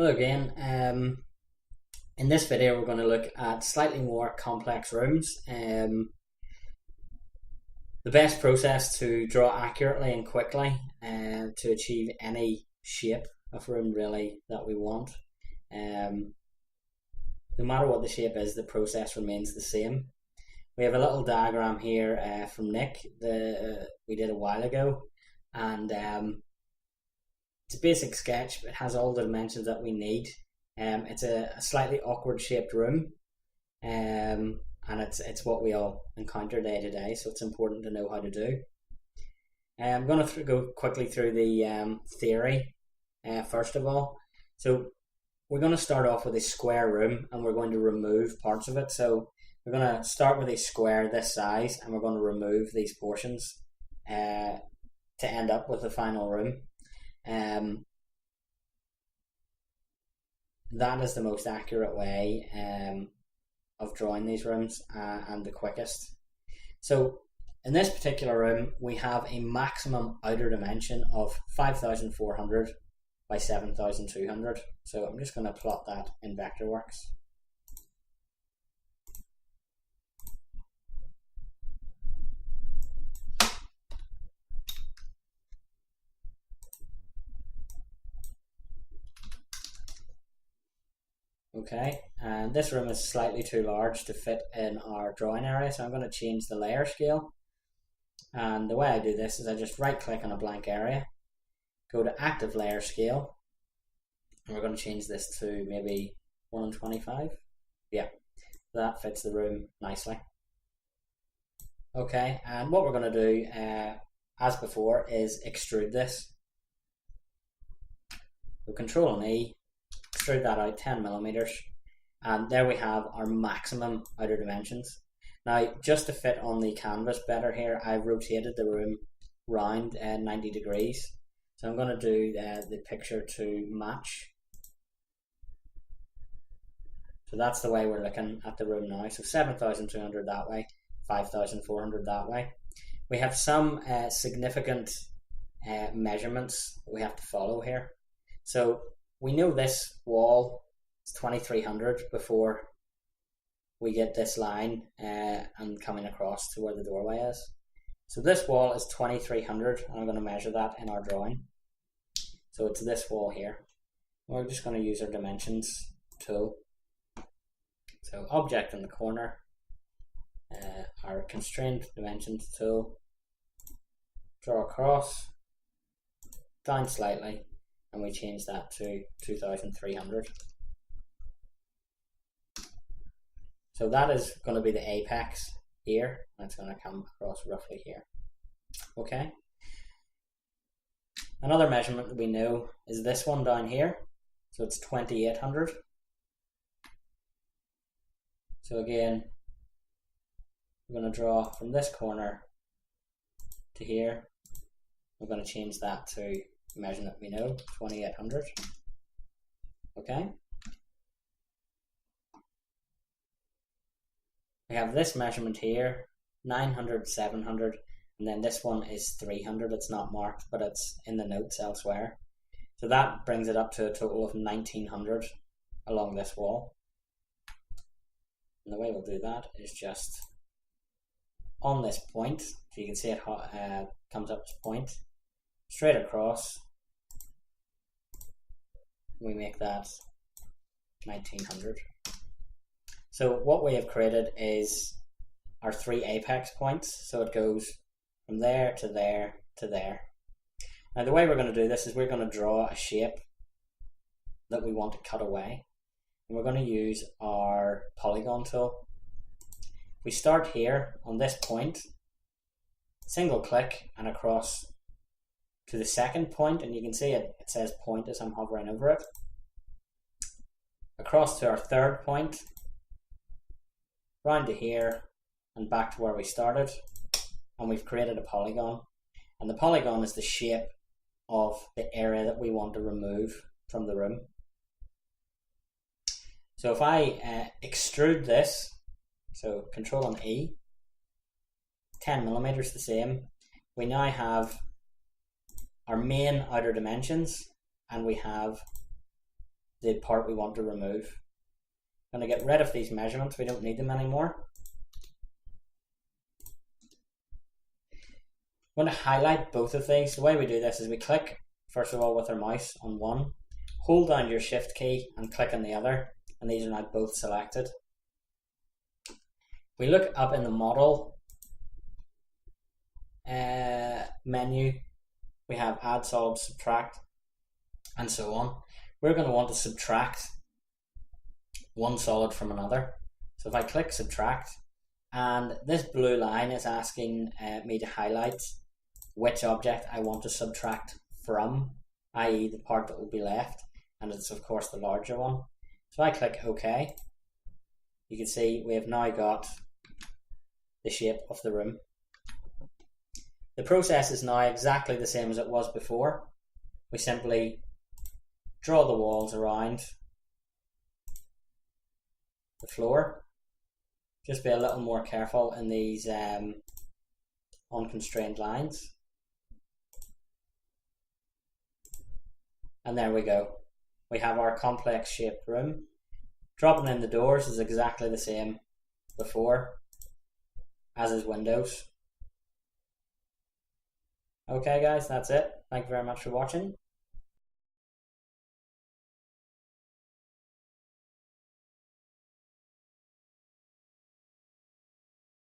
Hello again. In this video we're going to look at slightly more complex rooms. The best process to draw accurately and quickly to achieve any shape of room really that we want. No matter what the shape is, the process remains the same. We have a little diagram here from Nick we did a while ago, and it's a basic sketch. It has all the dimensions that we need. It's a slightly awkward shaped room, and it's what we all encounter day to day, so it's important to know how to do. I'm going to go quickly through the theory first of all. So we're going to start off with a square room, and we're going to remove parts of it. So we're going to start with a square this size, and we're going to remove these portions to end up with the final room. That is the most accurate way of drawing these rooms and the quickest. So in this particular room we have a maximum outer dimension of 5,400 by 7,200. So I'm just going to plot that in Vectorworks. Okay, and this room is slightly too large to fit in our drawing area, so I'm going to change the layer scale. And the way I do this is I just right click on a blank area, go to active layer scale, and we're going to change this to maybe 1:25. Yeah, that fits the room nicely. Okay, and what we're going to do as before is extrude this. So Control and E, extrude that out 10 millimeters, and there we have our maximum outer dimensions. Now, just to fit on the canvas better here, I've rotated the room round 90 degrees. So I'm going to do the picture to match. So that's the way we're looking at the room now. So 7,200 that way, 5,400 that way. We have some significant measurements we have to follow here. So we know this wall is 2,300 before we get this line and coming across to where the doorway is. So this wall is 2,300, and I'm going to measure that in our drawing. So it's this wall here. We're just going to use our dimensions tool. So object in the corner, our constrained dimensions tool, draw across, down slightly, and we change that to 2,300. So that is going to be the apex here, and it's going to come across roughly here. Okay. Another measurement that we know is this one down here. So it's 2,800. So again, we're going to draw from this corner to here. We're going to change that to measurement we know, 2,800. Okay. We have this measurement here, 900, 700, and then this one is 300. It's not marked, but it's in the notes elsewhere. So that brings it up to a total of 1,900 along this wall. And the way we'll do that is just on this point, so you can see it comes up this point, straight across, we make that 1,900. So what we have created is our three apex points, so it goes from there to there to there. Now the way we're going to do this is we're going to draw a shape that we want to cut away, and we're going to use our polygon tool. We start here on this point, single click, and across to the second point, and you can see it says point as I'm hovering over it. Across to our third point, round to here, and back to where we started, and we've created a polygon. And the polygon is the shape of the area that we want to remove from the room. So if I extrude this, so Control and E, 10 millimeters the same, we now have our main outer dimensions, and we have the part we want to remove. I'm going to get rid of these measurements, we don't need them anymore. I'm going to highlight both of these. The way we do this is we click, first of all, with our mouse on one, hold down your shift key and click on the other, and these are now both selected. We look up in the model menu, we have add solid, subtract, and so on. We're going to want to subtract one solid from another. So if I click subtract, and this blue line is asking me to highlight which object I want to subtract from, i.e. the part that will be left, and it's of course the larger one. So I click OK. You can see we have now got the shape of the room. The process is now exactly the same as it was before. We simply draw the walls around the floor. Just be a little more careful in these unconstrained lines. And there we go. We have our complex shaped room. Dropping in the doors is exactly the same before, as is windows. Okay guys, that's it. Thank you very much for watching.